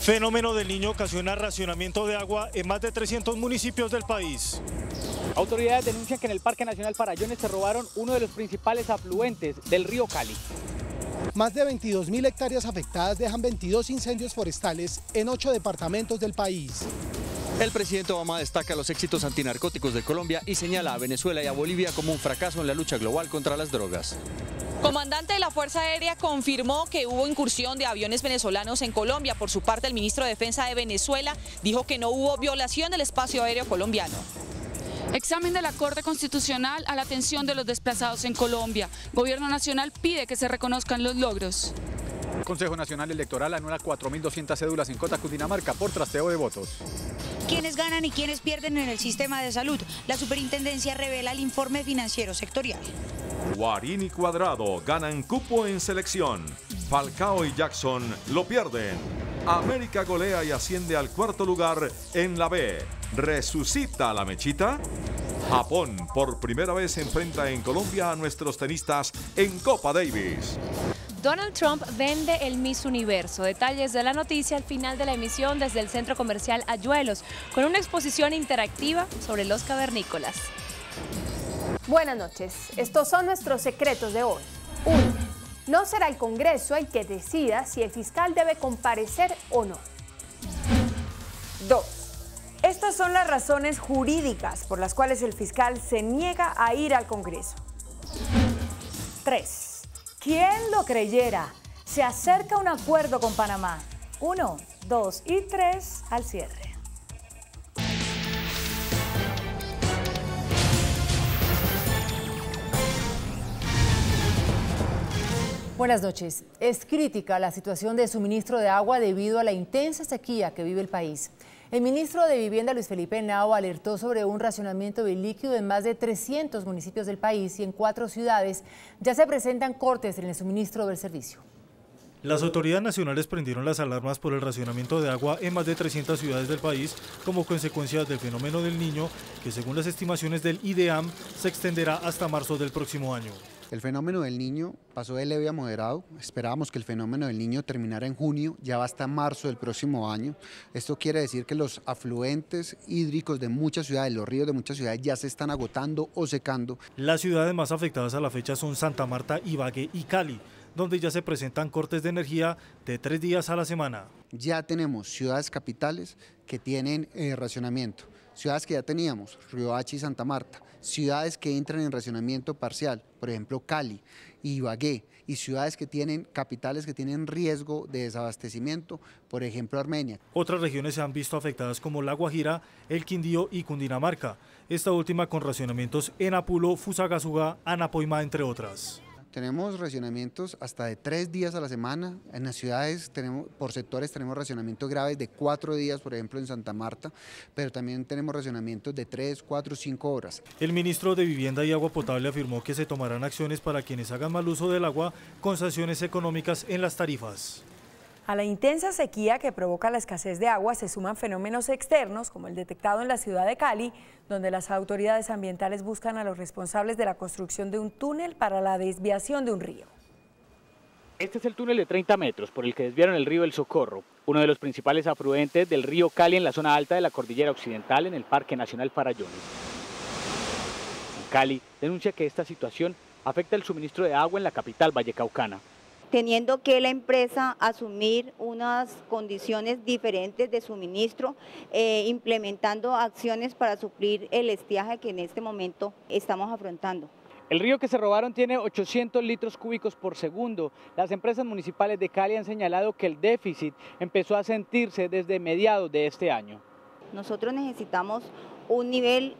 Fenómeno del Niño ocasiona racionamiento de agua en más de 300 municipios del país. Autoridades denuncian que en el Parque Nacional Farallones se robaron uno de los principales afluentes del río Cali. Más de 22.000 hectáreas afectadas dejan 22 incendios forestales en 8 departamentos del país. El presidente Obama destaca los éxitos antinarcóticos de Colombia y señala a Venezuela y a Bolivia como un fracaso en la lucha global contra las drogas. Comandante de la Fuerza Aérea confirmó que hubo incursión de aviones venezolanos en Colombia. Por su parte, el ministro de Defensa de Venezuela dijo que no hubo violación del espacio aéreo colombiano. Examen de la Corte Constitucional a la atención de los desplazados en Colombia. Gobierno Nacional pide que se reconozcan los logros. El Consejo Nacional Electoral anula 4.200 cédulas en Cota, Cundinamarca por trasteo de votos. ¿Quiénes ganan y quiénes pierden en el sistema de salud? La superintendencia revela el informe financiero sectorial. Guarín y Cuadrado ganan cupo en selección. Falcao y Jackson lo pierden. América golea y asciende al cuarto lugar en la B. ¿Resucita la mechita? Japón por primera vez se enfrenta en Colombia a nuestros tenistas en Copa Davis. Donald Trump vende el Miss Universo. Detalles de la noticia al final de la emisión desde el Centro Comercial Ayuelos, con una exposición interactiva sobre los cavernícolas. Buenas noches. Estos son nuestros secretos de hoy. 1. No será el Congreso el que decida si el fiscal debe comparecer o no. 2. Estas son las razones jurídicas por las cuales el fiscal se niega a ir al Congreso. 3. ¿Quién lo creyera? Se acerca un acuerdo con Panamá. 1, 2 y 3 al cierre. Buenas noches. Es crítica la situación de suministro de agua debido a la intensa sequía que vive el país. El ministro de Vivienda, Luis Felipe Henao, alertó sobre un racionamiento de líquido en más de 300 municipios del país y en 4 ciudades ya se presentan cortes en el suministro del servicio. Las autoridades nacionales prendieron las alarmas por el racionamiento de agua en más de 300 ciudades del país como consecuencia del fenómeno del Niño, que según las estimaciones del IDEAM se extenderá hasta marzo del próximo año. El fenómeno del Niño pasó de leve a moderado. Esperábamos que el fenómeno del Niño terminara en junio, ya va hasta marzo del próximo año. Esto quiere decir que los afluentes hídricos de muchas ciudades, los ríos de muchas ciudades ya se están agotando o secando. Las ciudades más afectadas a la fecha son Santa Marta, Ibagué y Cali, donde ya se presentan cortes de energía de 3 días a la semana. Ya tenemos ciudades capitales que tienen racionamiento. Ciudades que ya teníamos, Riohacha y Santa Marta, ciudades que entran en racionamiento parcial, por ejemplo Cali y Ibagué, y ciudades que tienen capitales que tienen riesgo de desabastecimiento, por ejemplo Armenia. Otras regiones se han visto afectadas como La Guajira, El Quindío y Cundinamarca, esta última con racionamientos en Apulo, Fusagasugá, Anapoima, entre otras. Tenemos racionamientos hasta de 3 días a la semana. En las ciudades, por sectores, tenemos racionamientos graves de 4 días, por ejemplo en Santa Marta, pero también tenemos racionamientos de 3, 4, 5 horas. El ministro de Vivienda y Agua Potable afirmó que se tomarán acciones para quienes hagan mal uso del agua con sanciones económicas en las tarifas. A la intensa sequía que provoca la escasez de agua se suman fenómenos externos como el detectado en la ciudad de Cali, donde las autoridades ambientales buscan a los responsables de la construcción de un túnel para la desviación de un río. Este es el túnel de 30 metros por el que desviaron el río El Socorro, uno de los principales afluentes del río Cali en la zona alta de la Cordillera Occidental en el Parque Nacional Farallones. Cali denuncia que esta situación afecta el suministro de agua en la capital vallecaucana, teniendo que la empresa asumir unas condiciones diferentes de suministro, implementando acciones para suplir el estiaje que en este momento estamos afrontando. El río que se robaron tiene 800 litros cúbicos por segundo. Las empresas municipales de Cali han señalado que el déficit empezó a sentirse desde mediados de este año. Nosotros necesitamos un nivel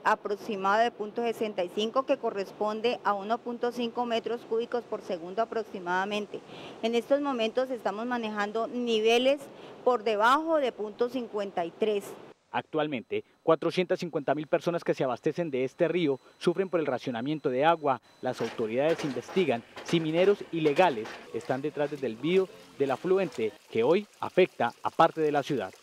aproximado de 0.65 que corresponde a 1.5 metros cúbicos por segundo aproximadamente. En estos momentos estamos manejando niveles por debajo de 0.53. Actualmente, 450.000 personas que se abastecen de este río sufren por el racionamiento de agua. Las autoridades investigan si mineros ilegales están detrás del desvío del afluente que hoy afecta a parte de la ciudad.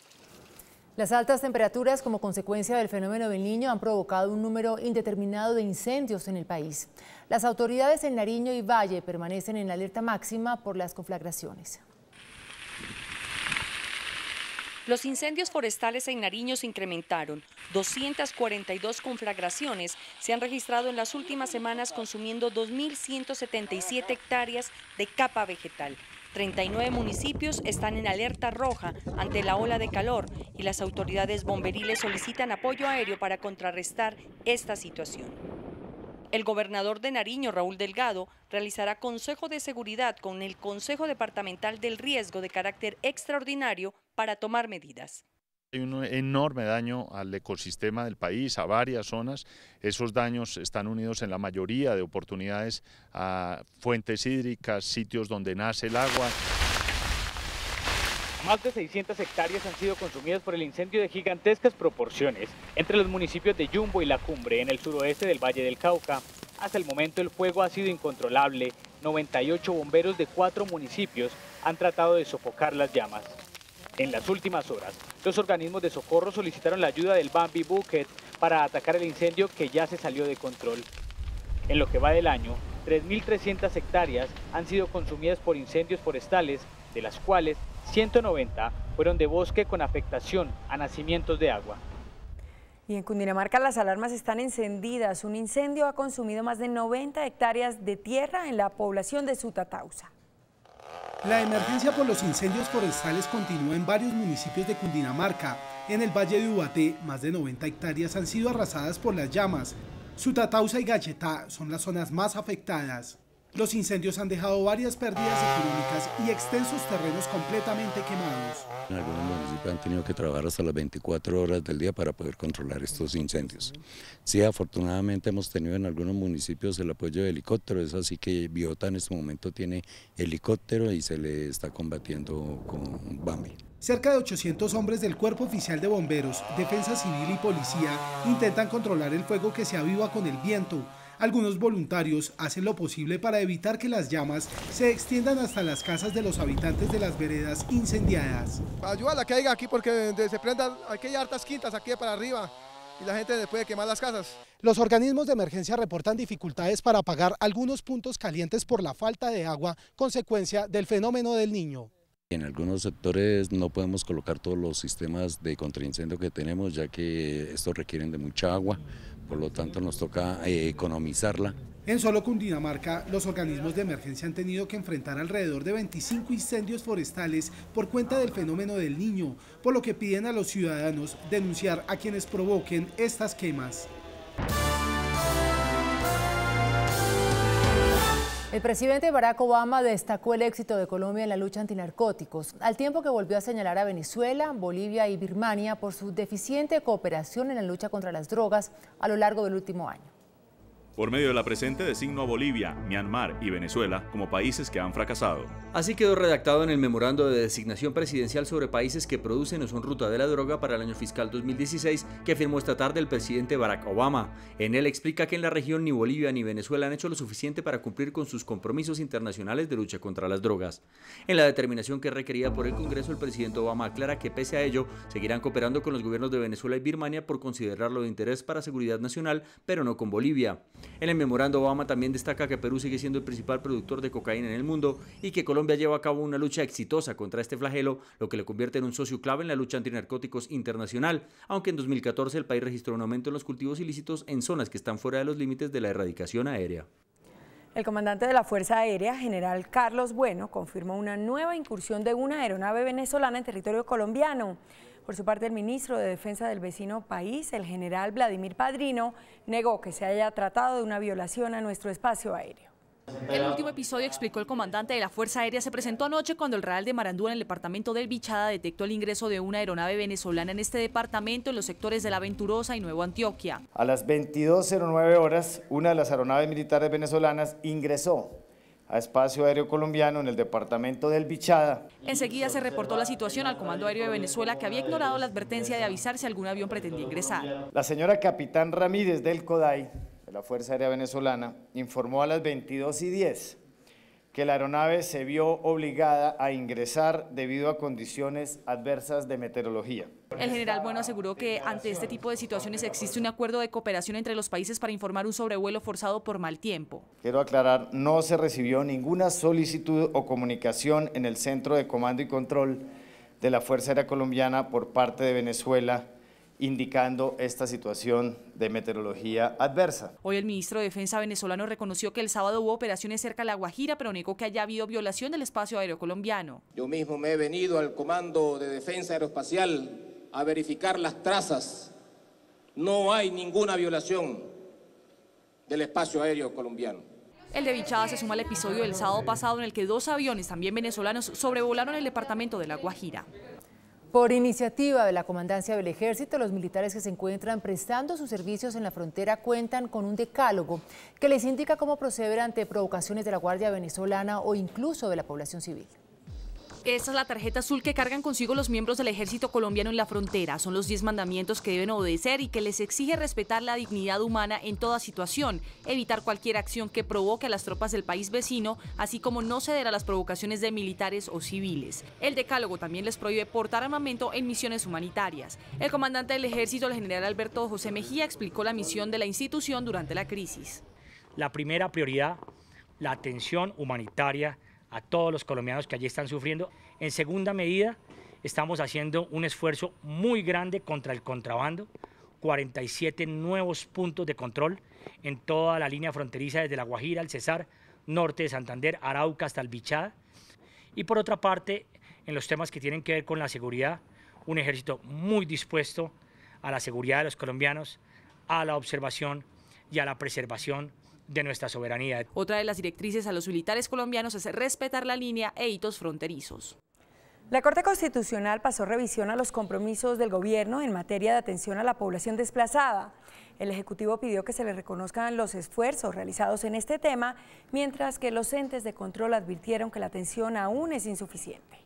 Las altas temperaturas como consecuencia del fenómeno del Niño han provocado un número indeterminado de incendios en el país. Las autoridades en Nariño y Valle permanecen en alerta máxima por las conflagraciones. Los incendios forestales en Nariño se incrementaron. 242 conflagraciones se han registrado en las últimas semanas, consumiendo 2.177 hectáreas de capa vegetal. 39 municipios están en alerta roja ante la ola de calor y las autoridades bomberiles solicitan apoyo aéreo para contrarrestar esta situación. El gobernador de Nariño, Raúl Delgado, realizará consejo de seguridad con el Consejo Departamental del Riesgo de carácter extraordinario para tomar medidas. Hay un enorme daño al ecosistema del país, a varias zonas. Esos daños están unidos en la mayoría de oportunidades a fuentes hídricas, sitios donde nace el agua. Más de 600 hectáreas han sido consumidas por el incendio de gigantescas proporciones entre los municipios de Yumbo y La Cumbre, en el suroeste del Valle del Cauca. Hasta el momento el fuego ha sido incontrolable. 98 bomberos de 4 municipios han tratado de sofocar las llamas. En las últimas horas, los organismos de socorro solicitaron la ayuda del Bambi Bucket para atacar el incendio que ya se salió de control. En lo que va del año, 3.300 hectáreas han sido consumidas por incendios forestales, de las cuales 190 fueron de bosque con afectación a nacimientos de agua. Y en Cundinamarca las alarmas están encendidas. Un incendio ha consumido más de 90 hectáreas de tierra en la población de Sutatausa. La emergencia por los incendios forestales continúa en varios municipios de Cundinamarca. En el Valle de Ubaté, más de 90 hectáreas han sido arrasadas por las llamas. Sutatausa y Galletá son las zonas más afectadas. Los incendios han dejado varias pérdidas económicas y extensos terrenos completamente quemados. Algunos municipios han tenido que trabajar hasta las 24 horas del día para poder controlar estos incendios. Sí, afortunadamente hemos tenido en algunos municipios el apoyo de helicóptero, es así que Biota en este momento tiene helicóptero y se le está combatiendo con Bambi. Cerca de 800 hombres del Cuerpo Oficial de Bomberos, Defensa Civil y Policía intentan controlar el fuego que se aviva con el viento. Algunos voluntarios hacen lo posible para evitar que las llamas se extiendan hasta las casas de los habitantes de las veredas incendiadas. Ayuda a la que haya aquí porque se prenda, aquí hay hartas quintas aquí para arriba y la gente puede quemar las casas. Los organismos de emergencia reportan dificultades para apagar algunos puntos calientes por la falta de agua, consecuencia del fenómeno del Niño. En algunos sectores no podemos colocar todos los sistemas de contraincendio que tenemos, ya que estos requieren de mucha agua, por lo tanto nos toca economizarla. En solo Cundinamarca, los organismos de emergencia han tenido que enfrentar alrededor de 25 incendios forestales por cuenta del fenómeno del Niño, por lo que piden a los ciudadanos denunciar a quienes provoquen estas quemas. El presidente Barack Obama destacó el éxito de Colombia en la lucha antinarcóticos, al tiempo que volvió a señalar a Venezuela, Bolivia y Birmania por su deficiente cooperación en la lucha contra las drogas a lo largo del último año. Por medio de la presente designó a Bolivia, Myanmar y Venezuela como países que han fracasado. Así quedó redactado en el memorando de designación presidencial sobre países que producen o son ruta de la droga para el año fiscal 2016 que firmó esta tarde el presidente Barack Obama. En él explica que en la región ni Bolivia ni Venezuela han hecho lo suficiente para cumplir con sus compromisos internacionales de lucha contra las drogas. En la determinación que es requerida por el Congreso, el presidente Obama aclara que pese a ello seguirán cooperando con los gobiernos de Venezuela y Birmania por considerarlo de interés para seguridad nacional, pero no con Bolivia. En el memorando, Obama también destaca que Perú sigue siendo el principal productor de cocaína en el mundo y que Colombia lleva a cabo una lucha exitosa contra este flagelo, lo que le convierte en un socio clave en la lucha antinarcóticos internacional, aunque en 2014 el país registró un aumento en los cultivos ilícitos en zonas que están fuera de los límites de la erradicación aérea. El comandante de la Fuerza Aérea, general Carlos Bueno, confirmó una nueva incursión de una aeronave venezolana en territorio colombiano. Por su parte, el ministro de Defensa del vecino país, el general Vladimir Padrino, negó que se haya tratado de una violación a nuestro espacio aéreo. El último episodio, explicó el comandante de la Fuerza Aérea, se presentó anoche cuando el Real de Marandúa, en el departamento del Bichada, detectó el ingreso de una aeronave venezolana en este departamento en los sectores de La Venturosa y Nuevo Antioquia. A las 22:09 horas, una de las aeronaves militares venezolanas ingresó a espacio aéreo colombiano en el departamento del Bichada. Enseguida se reportó la situación al Comando Aéreo de Venezuela, que había ignorado la advertencia de avisar si algún avión pretendía ingresar. La señora Capitán Ramírez del CODAI, de la Fuerza Aérea Venezolana, informó a las 22:10 que la aeronave se vio obligada a ingresar debido a condiciones adversas de meteorología. El general Bueno aseguró que ante este tipo de situaciones existe un acuerdo de cooperación entre los países para informar un sobrevuelo forzado por mal tiempo. Quiero aclarar, no se recibió ninguna solicitud o comunicación en el Centro de Comando y Control de la Fuerza Aérea Colombiana por parte de Venezuela, indicando esta situación de meteorología adversa. Hoy el ministro de Defensa venezolano reconoció que el sábado hubo operaciones cerca de La Guajira, pero negó que haya habido violación del espacio aéreo colombiano. Yo mismo me he venido al Comando de Defensa Aeroespacial a verificar las trazas. No hay ninguna violación del espacio aéreo colombiano. El de Bichada se suma al episodio del sábado pasado en el que 2 aviones, también venezolanos, sobrevolaron el departamento de La Guajira. Por iniciativa de la Comandancia del Ejército, los militares que se encuentran prestando sus servicios en la frontera cuentan con un decálogo que les indica cómo proceder ante provocaciones de la Guardia Venezolana o incluso de la población civil. Esta es la tarjeta azul que cargan consigo los miembros del ejército colombiano en la frontera. Son los 10 mandamientos que deben obedecer y que les exige respetar la dignidad humana en toda situación, evitar cualquier acción que provoque a las tropas del país vecino, así como no ceder a las provocaciones de militares o civiles. El decálogo también les prohíbe portar armamento en misiones humanitarias. El comandante del ejército, el general Alberto José Mejía, explicó la misión de la institución durante la crisis. La primera prioridad, la atención humanitaria a todos los colombianos que allí están sufriendo. En segunda medida, estamos haciendo un esfuerzo muy grande contra el contrabando, 47 nuevos puntos de control en toda la línea fronteriza desde La Guajira, el Cesar, norte de Santander, Arauca hasta el Bichada. Y por otra parte, en los temas que tienen que ver con la seguridad, un ejército muy dispuesto a la seguridad de los colombianos, a la observación y a la preservación de nuestra soberanía. Otra de las directrices a los militares colombianos es respetar la línea e hitos fronterizos. La Corte Constitucional pasó revisión a los compromisos del gobierno en materia de atención a la población desplazada. El Ejecutivo pidió que se le reconozcan los esfuerzos realizados en este tema, mientras que los entes de control advirtieron que la atención aún es insuficiente.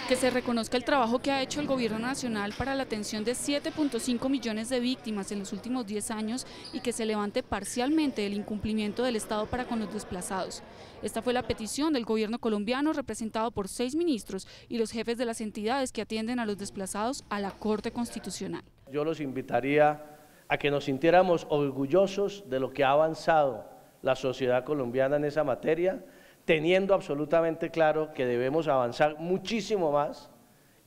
Que se reconozca el trabajo que ha hecho el Gobierno Nacional para la atención de 7.5 millones de víctimas en los últimos 10 años y que se levante parcialmente el incumplimiento del Estado para con los desplazados. Esta fue la petición del Gobierno colombiano, representado por 6 ministros y los jefes de las entidades que atienden a los desplazados a la Corte Constitucional. Yo los invitaría a que nos sintiéramos orgullosos de lo que ha avanzado la sociedad colombiana en esa materia, teniendo absolutamente claro que debemos avanzar muchísimo más,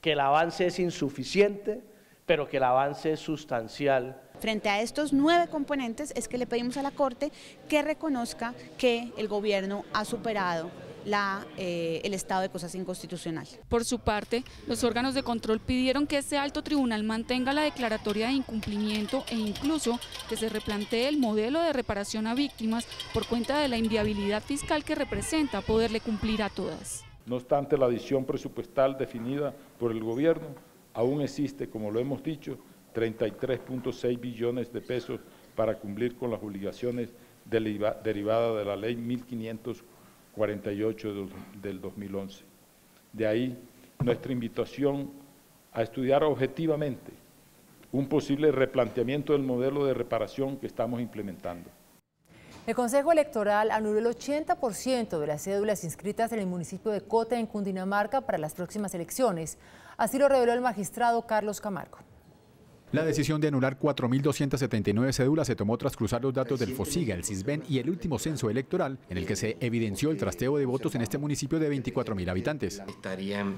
que el avance es insuficiente, pero que el avance es sustancial. Frente a estos 9 componentes es que le pedimos a la Corte que reconozca que el gobierno ha superado el estado de cosas inconstitucional. Por su parte, los órganos de control pidieron que ese alto tribunal mantenga la declaratoria de incumplimiento e incluso que se replantee el modelo de reparación a víctimas por cuenta de la inviabilidad fiscal que representa poderle cumplir a todas. No obstante la adición presupuestal definida por el gobierno, aún existe, como lo hemos dicho, 33.6 billones de pesos para cumplir con las obligaciones derivadas de la ley 1548 del 2011. De ahí nuestra invitación a estudiar objetivamente un posible replanteamiento del modelo de reparación que estamos implementando. El Consejo Electoral anuló el 80% de las cédulas inscritas en el municipio de Cota, en Cundinamarca, para las próximas elecciones. Así lo reveló el magistrado Carlos Camargo. La decisión de anular 4.279 cédulas se tomó tras cruzar los datos del FOSIGA, el CISBEN y el último censo electoral, en el que se evidenció el trasteo de votos en este municipio de 24.000 habitantes. Estarían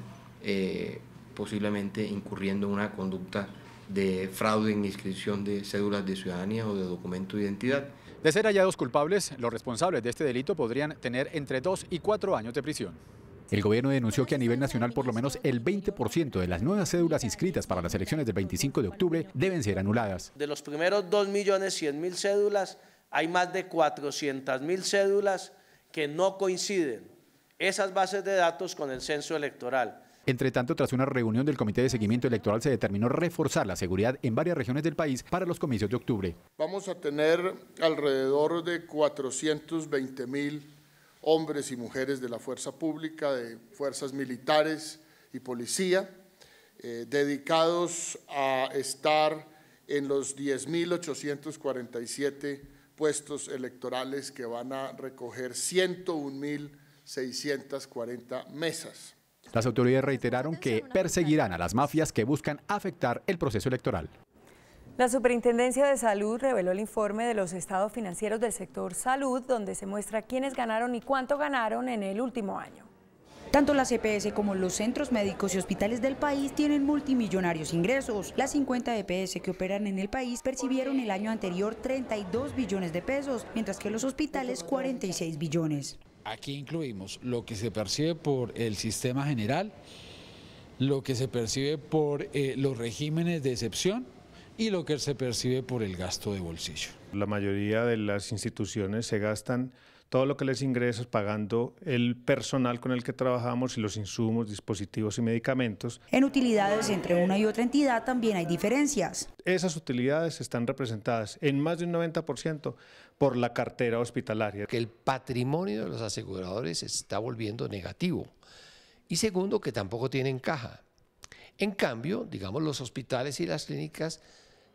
posiblemente incurriendo en una conducta de fraude en inscripción de cédulas de ciudadanía o de documento de identidad. De ser hallados culpables, los responsables de este delito podrían tener entre 2 y 4 años de prisión. El gobierno denunció que a nivel nacional por lo menos el 20% de las nuevas cédulas inscritas para las elecciones del 25 de octubre deben ser anuladas. De los primeros 2.100.000 cédulas, hay más de 400.000 cédulas que no coinciden esas bases de datos con el censo electoral. Entre tanto, tras una reunión del Comité de Seguimiento Electoral, se determinó reforzar la seguridad en varias regiones del país para los comicios de octubre. Vamos a tener alrededor de 420.000 hombres y mujeres de la fuerza pública, de fuerzas militares y policía, dedicados a estar en los 10.847 puestos electorales que van a recoger 101.640 mesas. Las autoridades reiteraron que perseguirán a las mafias que buscan afectar el proceso electoral. La Superintendencia de Salud reveló el informe de los estados financieros del sector salud, donde se muestra quiénes ganaron y cuánto ganaron en el último año. Tanto las EPS como los centros médicos y hospitales del país tienen multimillonarios ingresos. Las 50 EPS que operan en el país percibieron el año anterior 32 billones de pesos, mientras que los hospitales 46 billones. Aquí incluimos lo que se percibe por el sistema general, lo que se percibe por los regímenes de excepción y lo que se percibe por el gasto de bolsillo. La mayoría de las instituciones se gastan todo lo que les ingresa pagando el personal con el que trabajamos y los insumos, dispositivos y medicamentos. En utilidades entre una y otra entidad también hay diferencias. Esas utilidades están representadas en más de un 90% por la cartera hospitalaria. Que el patrimonio de los aseguradores se está volviendo negativo. Y segundo, que tampoco tienen caja. En cambio, digamos, los hospitales y las clínicas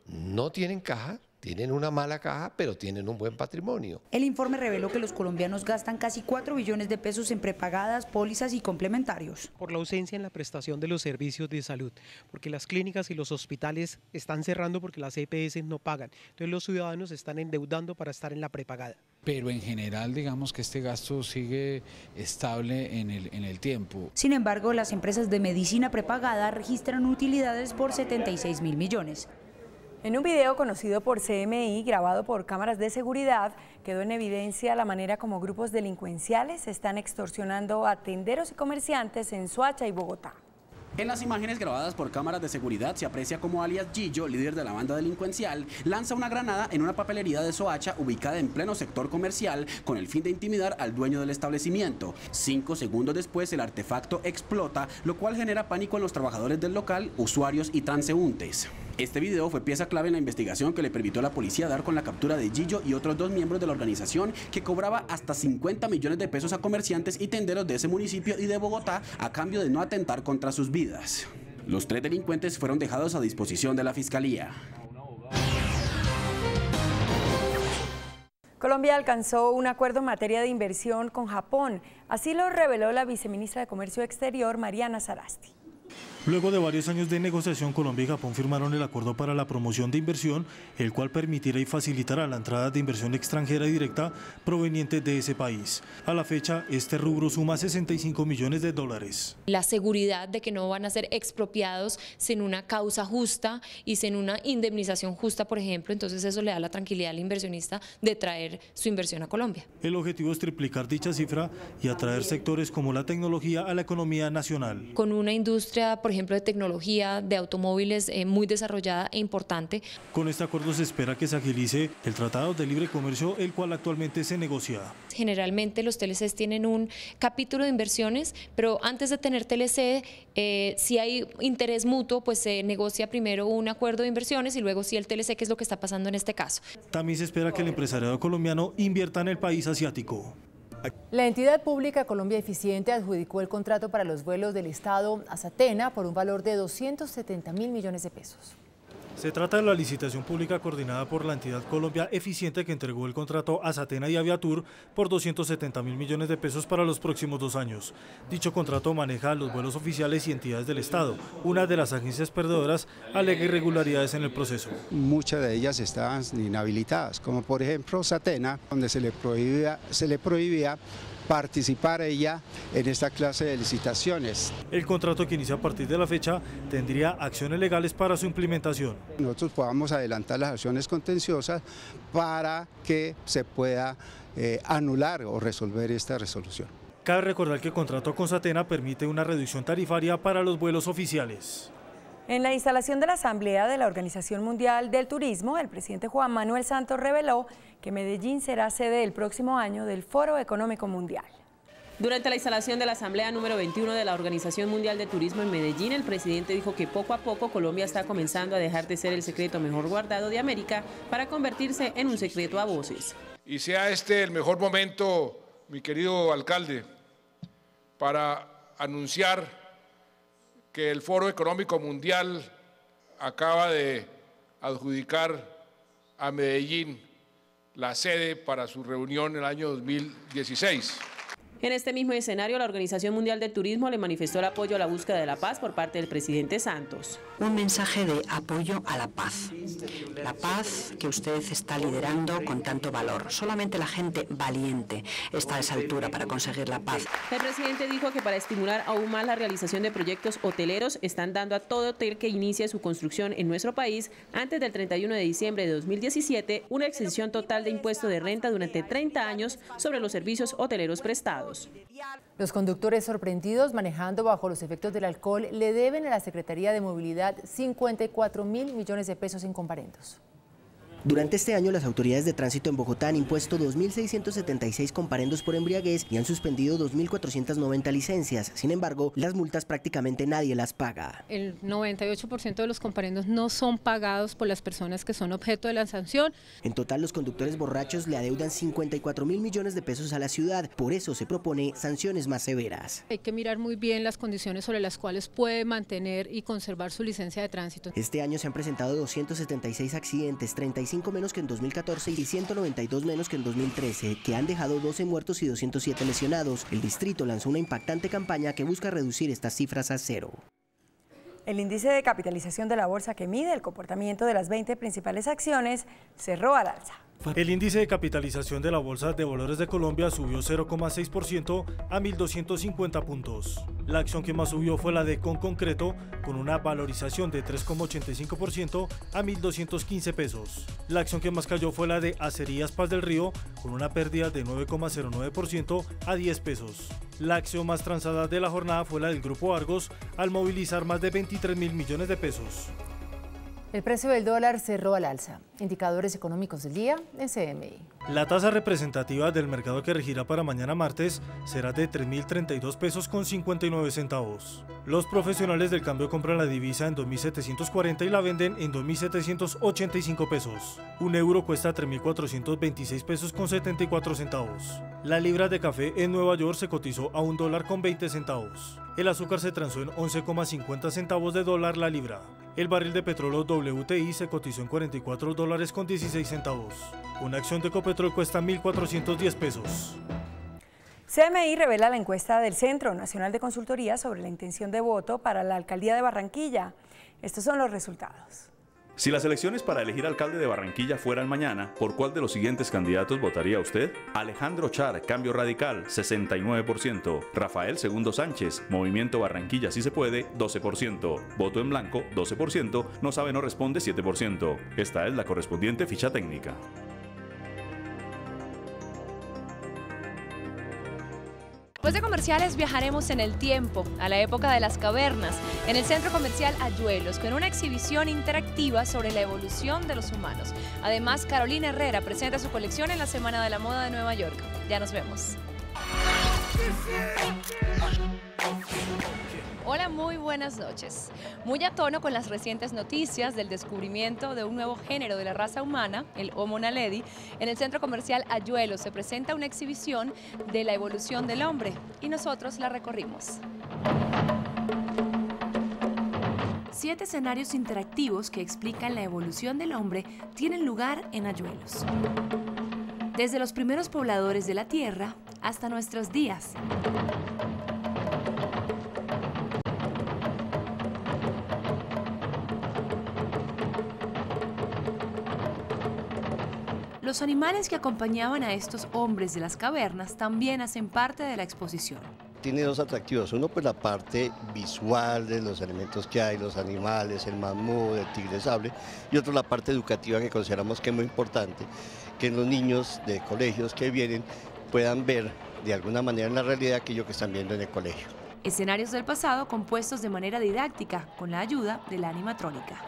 no tienen caja, tienen una mala caja, pero tienen un buen patrimonio. El informe reveló que los colombianos gastan casi 4 billones de pesos en prepagadas, pólizas y complementarios. Por la ausencia en la prestación de los servicios de salud, porque las clínicas y los hospitales están cerrando porque las EPS no pagan. Entonces los ciudadanos están endeudando para estar en la prepagada. Pero en general, digamos que este gasto sigue estable en el tiempo. Sin embargo, las empresas de medicina prepagada registran utilidades por 76.000 millones. En un video conocido por CMI, grabado por cámaras de seguridad, quedó en evidencia la manera como grupos delincuenciales están extorsionando a tenderos y comerciantes en Soacha y Bogotá. En las imágenes grabadas por cámaras de seguridad se aprecia como alias Gillo, líder de la banda delincuencial, lanza una granada en una papelería de Soacha ubicada en pleno sector comercial con el fin de intimidar al dueño del establecimiento. 5 segundos después el artefacto explota, lo cual genera pánico en los trabajadores del local, usuarios y transeúntes. Este video fue pieza clave en la investigación que le permitió a la policía dar con la captura de Gillo y otros 2 miembros de la organización que cobraba hasta 50 millones de pesos a comerciantes y tenderos de ese municipio y de Bogotá a cambio de no atentar contra sus vidas. Los 3 delincuentes fueron dejados a disposición de la Fiscalía. Colombia alcanzó un acuerdo en materia de inversión con Japón, así lo reveló la viceministra de Comercio Exterior, Mariana Sarasti. Luego de varios años de negociación, Colombia y Japón firmaron el acuerdo para la promoción de inversión, el cual permitirá y facilitará la entrada de inversión extranjera directa proveniente de ese país. A la fecha, este rubro suma 65 millones de dólares. La seguridad de que no van a ser expropiados sin una causa justa y sin una indemnización justa, por ejemplo, entonces eso le da la tranquilidad al inversionista de traer su inversión a Colombia. El objetivo es triplicar dicha cifra y atraer sectores como la tecnología a la economía nacional. Con una industria, por ejemplo, de tecnología, de automóviles muy desarrollada e importante. Con este acuerdo se espera que se agilice el Tratado de Libre Comercio, el cual actualmente se negocia. Generalmente los TLCs tienen un capítulo de inversiones, pero antes de tener TLC, si hay interés mutuo, pues se negocia primero un acuerdo de inversiones y luego sí el TLC, que es lo que está pasando en este caso. También se espera que el empresariado colombiano invierta en el país asiático. La entidad pública Colombia Eficiente adjudicó el contrato para los vuelos del Estado a Satena por un valor de 270.000 millones de pesos. Se trata de la licitación pública coordinada por la entidad Colombia Eficiente que entregó el contrato a Satena y Aviatur por 270.000 millones de pesos para los próximos 2 años. Dicho contrato maneja los vuelos oficiales y entidades del Estado. Una de las agencias perdedoras alega irregularidades en el proceso. Muchas de ellas estaban inhabilitadas, como por ejemplo Satena, donde se le prohibía participar ella en esta clase de licitaciones. El contrato, que inicia a partir de la fecha, tendría acciones legales para su implementación. Nosotros podamos adelantar las acciones contenciosas para que se pueda anular o resolver esta resolución. Cabe recordar que el contrato con Satena permite una reducción tarifaria para los vuelos oficiales. En la instalación de la Asamblea de la Organización Mundial del Turismo, el presidente Juan Manuel Santos reveló que Medellín será sede el próximo año del Foro Económico Mundial. Durante la instalación de la Asamblea número 21 de la Organización Mundial de Turismo en Medellín, el presidente dijo que poco a poco Colombia está comenzando a dejar de ser el secreto mejor guardado de América para convertirse en un secreto a voces. Y sea este el mejor momento, mi querido alcalde, para anunciar que el Foro Económico Mundial acaba de adjudicar a Medellín la sede para su reunión en el año 2016. En este mismo escenario, la Organización Mundial del Turismo le manifestó el apoyo a la búsqueda de la paz por parte del presidente Santos. Un mensaje de apoyo a la paz que usted está liderando con tanto valor. Solamente la gente valiente está a esa altura para conseguir la paz. El presidente dijo que para estimular aún más la realización de proyectos hoteleros, están dando a todo hotel que inicie su construcción en nuestro país antes del 31 de diciembre de 2017 una exención total de impuesto de renta durante 30 años sobre los servicios hoteleros prestados. Los conductores sorprendidos manejando bajo los efectos del alcohol le deben a la Secretaría de Movilidad 54.000 millones de pesos en comparendos. Durante este año, las autoridades de tránsito en Bogotá han impuesto 2.676 comparendos por embriaguez y han suspendido 2.490 licencias. Sin embargo, las multas prácticamente nadie las paga. El 98% de los comparendos no son pagados por las personas que son objeto de la sanción. En total, los conductores borrachos le adeudan 54.000 millones de pesos a la ciudad. Por eso se propone sanciones más severas. Hay que mirar muy bien las condiciones sobre las cuales puede mantener y conservar su licencia de tránsito. Este año se han presentado 276 accidentes, 35 menos que en 2014 y 192 menos que en 2013, que han dejado 12 muertos y 207 lesionados. El distrito lanzó una impactante campaña que busca reducir estas cifras a cero. El índice de capitalización de la bolsa que mide el comportamiento de las 20 principales acciones cerró al alza. El índice de capitalización de la Bolsa de Valores de Colombia subió 0,6% a 1.250 puntos. La acción que más subió fue la de Concreto, con una valorización de 3,85% a 1.215 pesos. La acción que más cayó fue la de Acerías Paz del Río, con una pérdida de 9,09% a 10 pesos. La acción más transada de la jornada fue la del Grupo Argos, al movilizar más de 23.000 millones de pesos. El precio del dólar cerró al alza. Indicadores económicos del día en CMI. La tasa representativa del mercado que regirá para mañana martes será de 3.032 pesos con 59 centavos. Los profesionales del cambio compran la divisa en 2.740 y la venden en 2.785 pesos. Un euro cuesta 3.426 pesos con 74 centavos. La libra de café en Nueva York se cotizó a $1 con 20 centavos. El azúcar se transó en 11,50 centavos de dólar la libra. El barril de petróleo WTI se cotizó en $44 con 16 centavos. Una acción de Ecopetrol cuesta 1.410 pesos. CMI revela la encuesta del Centro Nacional de Consultoría sobre la intención de voto para la alcaldía de Barranquilla. Estos son los resultados. Si las elecciones para elegir alcalde de Barranquilla fueran mañana, ¿por cuál de los siguientes candidatos votaría usted? Alejandro Char, Cambio Radical, 69%. Rafael Segundo Sánchez, Movimiento Barranquilla Si Se Puede, 12%. Voto en blanco, 12%. No sabe, no responde, 7%. Esta es la correspondiente ficha técnica. Después de comerciales viajaremos en el tiempo, a la época de las cavernas, en el Centro Comercial Ayuelos, con una exhibición interactiva sobre la evolución de los humanos. Además, Carolina Herrera presenta su colección en la Semana de la Moda de Nueva York. Ya nos vemos. Hola, muy buenas noches. Muy a tono con las recientes noticias del descubrimiento de un nuevo género de la raza humana, el Homo naledi, en el Centro Comercial Ayuelos se presenta una exhibición de la evolución del hombre y nosotros la recorrimos. 7 escenarios interactivos que explican la evolución del hombre tienen lugar en Ayuelos. Desde los primeros pobladores de la Tierra hasta nuestros días. Los animales que acompañaban a estos hombres de las cavernas también hacen parte de la exposición. Tiene dos atractivos, uno pues la parte visual de los elementos que hay, los animales, el mamut, el tigre sable, y otro la parte educativa que consideramos que es muy importante, que los niños de colegios que vienen puedan ver de alguna manera en la realidad aquello que están viendo en el colegio. Escenarios del pasado compuestos de manera didáctica con la ayuda de la animatrónica.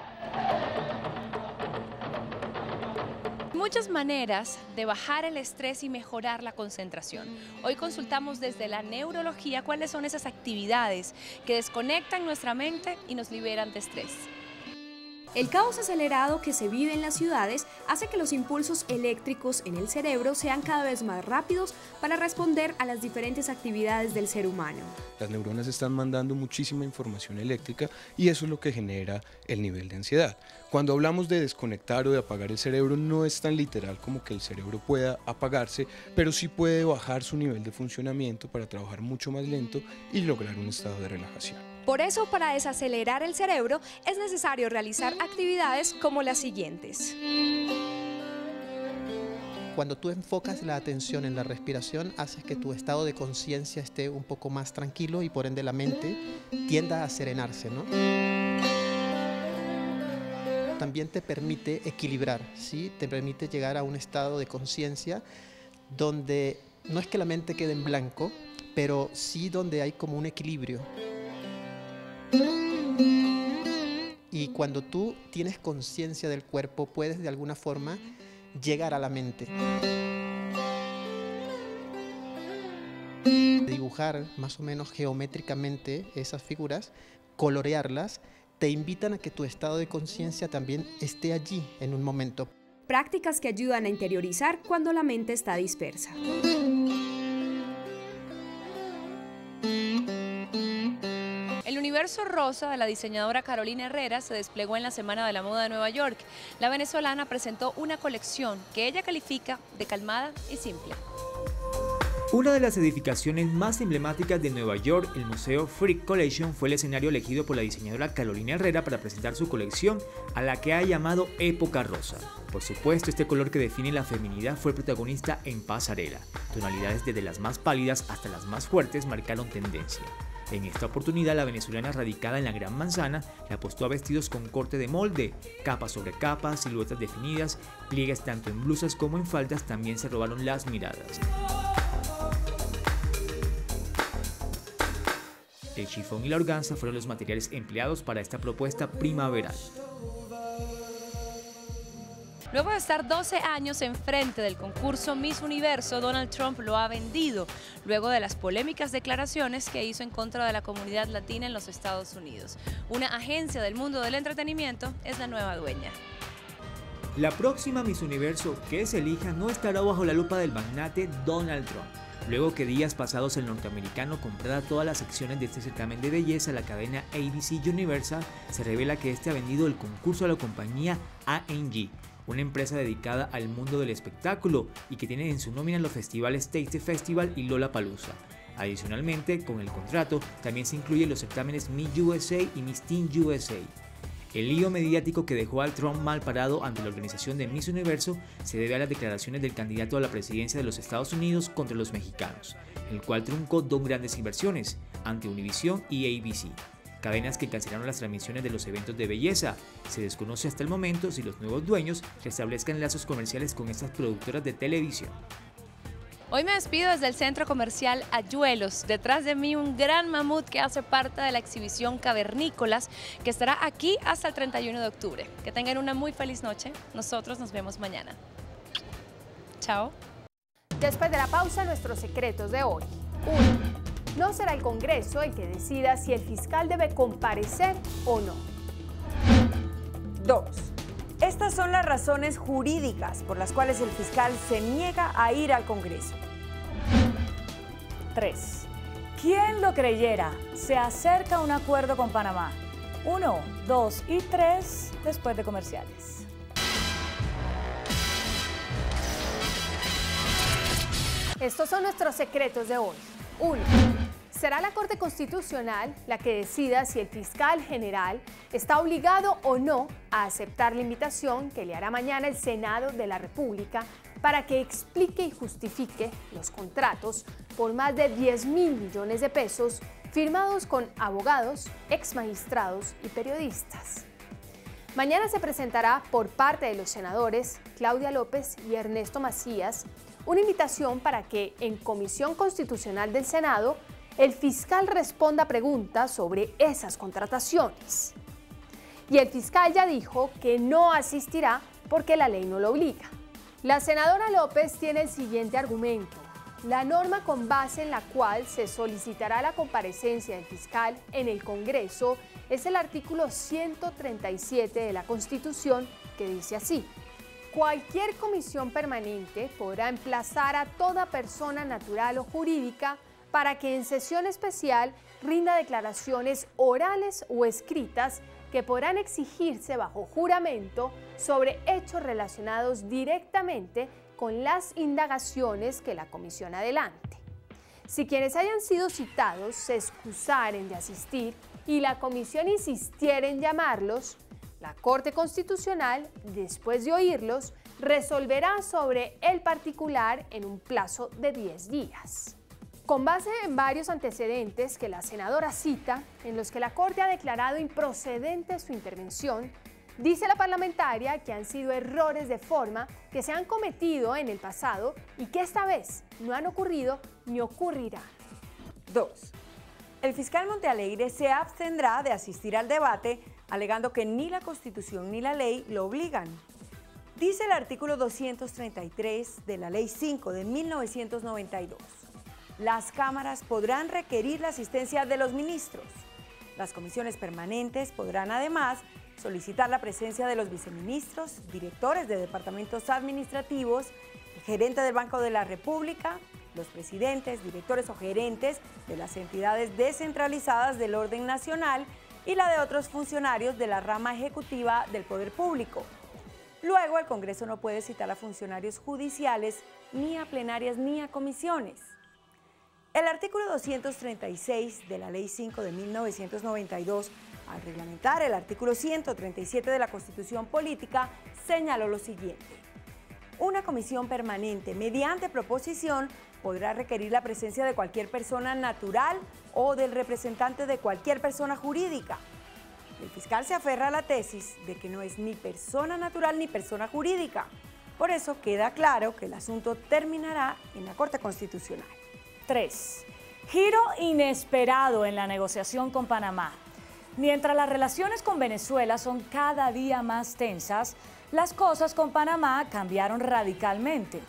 Muchas maneras de bajar el estrés y mejorar la concentración. Hoy consultamos desde la neurología cuáles son esas actividades que desconectan nuestra mente y nos liberan de estrés. El caos acelerado que se vive en las ciudades hace que los impulsos eléctricos en el cerebro sean cada vez más rápidos para responder a las diferentes actividades del ser humano. Las neuronas están mandando muchísima información eléctrica y eso es lo que genera el nivel de ansiedad. Cuando hablamos de desconectar o de apagar el cerebro, no es tan literal como que el cerebro pueda apagarse, pero sí puede bajar su nivel de funcionamiento para trabajar mucho más lento y lograr un estado de relajación. Por eso, para desacelerar el cerebro, es necesario realizar actividades como las siguientes. Cuando tú enfocas la atención en la respiración, haces que tu estado de conciencia esté un poco más tranquilo y por ende la mente tienda a serenarse, ¿no? También te permite equilibrar, ¿sí? Te permite llegar a un estado de conciencia donde no es que la mente quede en blanco, pero sí donde hay como un equilibrio. Y cuando tú tienes conciencia del cuerpo, puedes de alguna forma llegar a la mente. Dibujar más o menos geométricamente esas figuras, colorearlas, te invitan a que tu estado de conciencia también esté allí en un momento. Prácticas que ayudan a interiorizar cuando la mente está dispersa. El universo rosa de la diseñadora Carolina Herrera se desplegó en la Semana de la Moda de Nueva York. La venezolana presentó una colección que ella califica de calmada y simple. Una de las edificaciones más emblemáticas de Nueva York, el Museo Frick Collection, fue el escenario elegido por la diseñadora Carolina Herrera para presentar su colección, a la que ha llamado Época Rosa. Por supuesto, este color que define la feminidad fue protagonista en pasarela. Tonalidades desde las más pálidas hasta las más fuertes marcaron tendencia. En esta oportunidad, la venezolana radicada en la Gran Manzana le apostó a vestidos con corte de molde, capa sobre capa, siluetas definidas, pliegues tanto en blusas como en faldas también se robaron las miradas. El chifón y la organza fueron los materiales empleados para esta propuesta primaveral. Luego de estar 12 años enfrente del concurso Miss Universo, Donald Trump lo ha vendido, luego de las polémicas declaraciones que hizo en contra de la comunidad latina en los Estados Unidos. Una agencia del mundo del entretenimiento es la nueva dueña. La próxima Miss Universo que se elija no estará bajo la lupa del magnate Donald Trump. Luego que días pasados el norteamericano comprara todas las secciones de este certamen de belleza, la cadena ABC Universal se revela que este ha vendido el concurso a la compañía A&G, una empresa dedicada al mundo del espectáculo y que tiene en su nómina los festivales Taste Festival y Lollapalooza. Adicionalmente, con el contrato también se incluyen los certámenes Miss USA y Miss Teen USA. El lío mediático que dejó al Trump mal parado ante la organización de Miss Universo se debe a las declaraciones del candidato a la presidencia de los Estados Unidos contra los mexicanos, el cual truncó dos grandes inversiones ante Univision y ABC, cadenas que cancelaron las transmisiones de los eventos de belleza. Se desconoce hasta el momento si los nuevos dueños restablezcan lazos comerciales con estas productoras de televisión. Hoy me despido desde el centro comercial Ayuelos. Detrás de mí un gran mamut que hace parte de la exhibición Cavernícolas, que estará aquí hasta el 31 de octubre. Que tengan una muy feliz noche. Nosotros nos vemos mañana. Chao. Después de la pausa, nuestros secretos de hoy. 1. No será el Congreso el que decida si el fiscal debe comparecer o no. 2. Estas son las razones jurídicas por las cuales el fiscal se niega a ir al Congreso. 3. ¿Quién lo creyera? Se acerca a un acuerdo con Panamá. 1, 2 y 3 después de comerciales. Estos son nuestros secretos de hoy. 1. Será la Corte Constitucional la que decida si el fiscal general está obligado o no a aceptar la invitación que le hará mañana el Senado de la República para que explique y justifique los contratos por más de 10.000 millones de pesos firmados con abogados, exmagistrados y periodistas. Mañana se presentará por parte de los senadores Claudia López y Ernesto Macías una invitación para que en Comisión Constitucional del Senado el fiscal responda preguntas sobre esas contrataciones. Y el fiscal ya dijo que no asistirá porque la ley no lo obliga. La senadora López tiene el siguiente argumento. La norma con base en la cual se solicitará la comparecencia del fiscal en el Congreso es el artículo 137 de la Constitución, que dice así: cualquier comisión permanente podrá emplazar a toda persona natural o jurídica para que en sesión especial rinda declaraciones orales o escritas que podrán exigirse bajo juramento sobre hechos relacionados directamente con las indagaciones que la comisión adelante. Si quienes hayan sido citados se excusaren de asistir y la comisión insistiera en llamarlos, la Corte Constitucional, después de oírlos, resolverá sobre el particular en un plazo de 10 días. Con base en varios antecedentes que la senadora cita, en los que la Corte ha declarado improcedente su intervención, dice la parlamentaria que han sido errores de forma que se han cometido en el pasado y que esta vez no han ocurrido ni ocurrirán. 2. El fiscal Montealegre se abstendrá de asistir al debate, alegando que ni la Constitución ni la ley lo obligan. Dice el artículo 233 de la Ley 5 de 1992. Las cámaras podrán requerir la asistencia de los ministros. Las comisiones permanentes podrán además solicitar la presencia de los viceministros, directores de departamentos administrativos, el gerente del Banco de la República, los presidentes, directores o gerentes de las entidades descentralizadas del orden nacional y la de otros funcionarios de la rama ejecutiva del Poder Público. Luego, el Congreso no puede citar a funcionarios judiciales, ni a plenarias, ni a comisiones. El artículo 236 de la Ley 5 de 1992, al reglamentar el artículo 137 de la Constitución Política, señaló lo siguiente. Una comisión permanente, mediante proposición, podrá requerir la presencia de cualquier persona natural o del representante de cualquier persona jurídica. El fiscal se aferra a la tesis de que no es ni persona natural ni persona jurídica. Por eso queda claro que el asunto terminará en la Corte Constitucional. 3. Giro inesperado en la negociación con Panamá. Mientras las relaciones con Venezuela son cada día más tensas, las cosas con Panamá cambiaron radicalmente.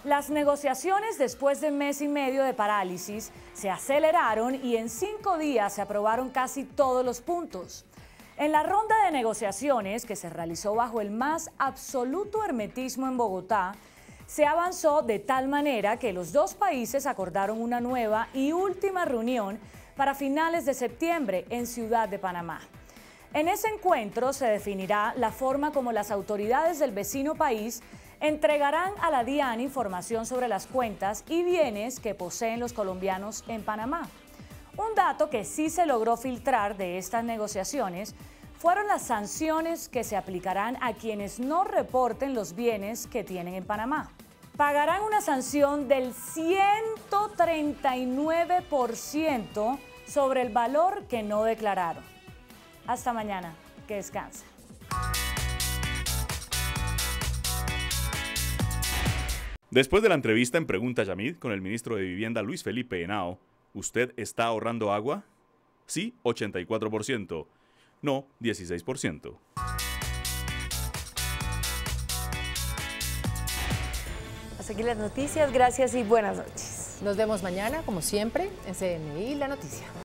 Las negociaciones, después de mes y medio de parálisis, se aceleraron y en 5 días se aprobaron casi todos los puntos. En la ronda de negociaciones, que se realizó bajo el más absoluto hermetismo en Bogotá, se avanzó de tal manera que los dos países acordaron una nueva y última reunión para finales de septiembre en Ciudad de Panamá. En ese encuentro se definirá la forma como las autoridades del vecino país entregarán a la DIAN información sobre las cuentas y bienes que poseen los colombianos en Panamá. Un dato que sí se logró filtrar de estas negociaciones fueron las sanciones que se aplicarán a quienes no reporten los bienes que tienen en Panamá. Pagarán una sanción del 139% sobre el valor que no declararon. Hasta mañana, que descansen. Después de la entrevista en Pregunta Yamid con el ministro de Vivienda Luis Felipe Henao, ¿usted está ahorrando agua? Sí, 84%. No, 16%. Hasta aquí las noticias. Gracias y buenas noches. Nos vemos mañana, como siempre, en CNI La Noticia.